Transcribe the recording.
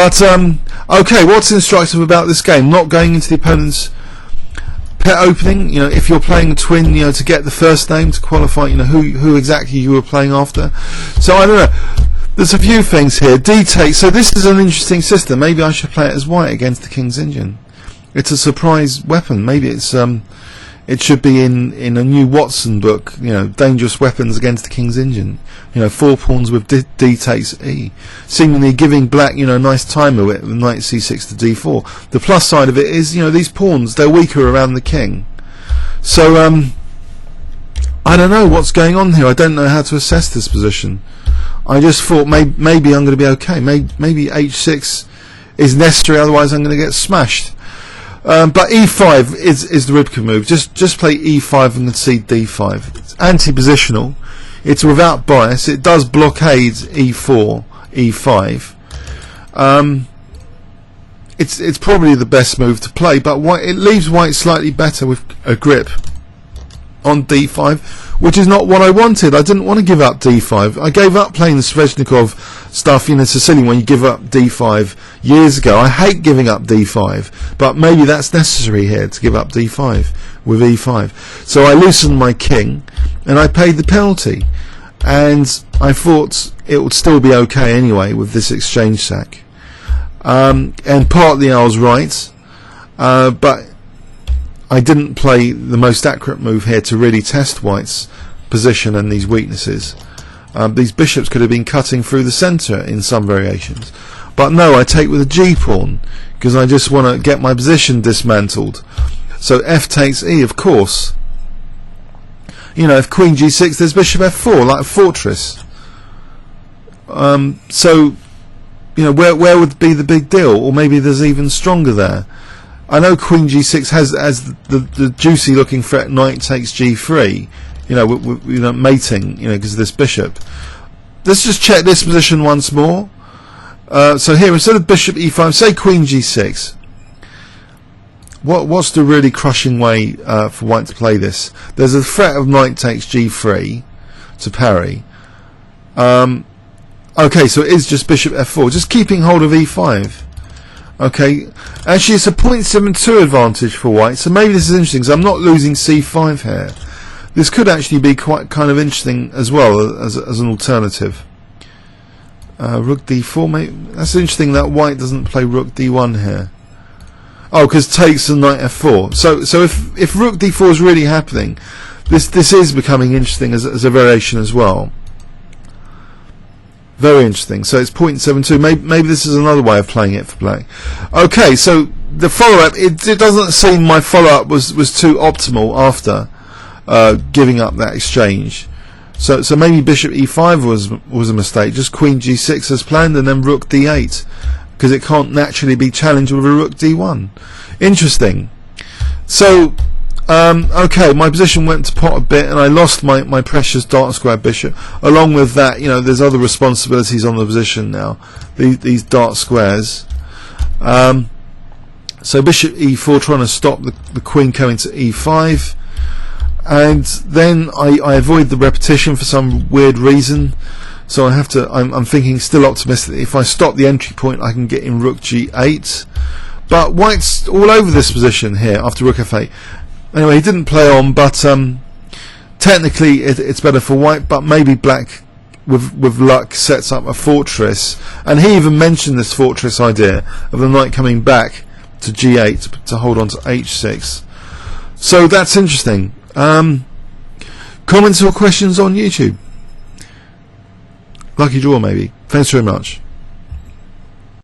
But okay, what's instructive about this game? Not going into the opponent's pet opening. You know, if you're playing a twin, you know, to get the first name to qualify, you know, who exactly you were playing after. So I don't know. There's a few things here. D takes. So this is an interesting system. Maybe I should play it as white against the King's Indian. It's a surprise weapon. Maybe it's it should be in a new Watson book. You know, dangerous weapons against the King's Indian. You know, 4 pawns with D takes E, seemingly giving black, you know, nice timer with knight C6 to D4. The plus side of it is, you know, these pawns, they're weaker around the king. So I don't know what's going on here. I don't know how to assess this position. I just thought maybe I'm going to be okay. Maybe H6 is necessary, otherwise I'm going to get smashed. But E5 is the Rybka move. Just play E5 and concede D5. It's anti-positional. It's without bias. It does blockade E4, E5. It's probably the best move to play, but it leaves white slightly better with a grip on D5, which is not what I wanted. I didn't want to give up D5. I gave up playing the Sveshnikov stuff, you know, Sicilian, when you give up D5 years ago. I hate giving up D5, but maybe that's necessary here to give up D5 with E5. So I loosened my king and I paid the penalty, and I thought it would still be okay anyway with this exchange sack. And partly I was right, but I didn't play the most accurate move here to really test white's position and these weaknesses. These bishops could have been cutting through the centre in some variations, but no, I take with a G pawn because I just want to get my position dismantled. So F takes E, of course. You know, if Queen G6, there's Bishop F4, like a fortress. So, you know, where would be the big deal? Or maybe there's even stronger there. I know Queen G6 has the juicy looking threat knight takes G3, you know, you know, mating, you know, because of this bishop. Let's just check this position once more. So here, instead of bishop E5, say Queen G6. What's the really crushing way for white to play this? There's a threat of knight takes G3 to parry. Okay, so it is just bishop F4, just keeping hold of E5. Okay, actually it's a 0.72 advantage for white, so maybe this is interesting because I'm not losing C5 here. This could actually be quite kind of interesting as well as an alternative. Rook D4, maybe. That's interesting that white doesn't play Rook D1 here. Oh, because takes and knight F4. So if Rook D4 is really happening, this is becoming interesting as a variation as well. Very interesting. So it's 0.72. Maybe this is another way of playing it for black. Okay, so the follow-up, it doesn't seem my follow-up was too optimal after giving up that exchange. So maybe bishop E5 was a mistake. Just Queen G6 as planned, and then Rook D8, because it can't naturally be challenged with a Rook D1. Interesting. So okay, my position went to pot a bit, and I lost my precious dark square bishop. Along with that, you know, there's other responsibilities on the position now. These dark squares. So bishop E4, trying to stop the queen coming to E5, and then I avoid the repetition for some weird reason. So I have to. I'm thinking, still optimistic, that if I stop the entry point, I can get in Rook G8. But white's all over this position here after Rook F8. Anyway, he didn't play on, but technically it's better for white, but maybe black with luck sets up a fortress, and he even mentioned this fortress idea of the knight coming back to G8 to hold on to H6. So that's interesting. Comments or questions on YouTube? Lucky draw maybe. Thanks very much.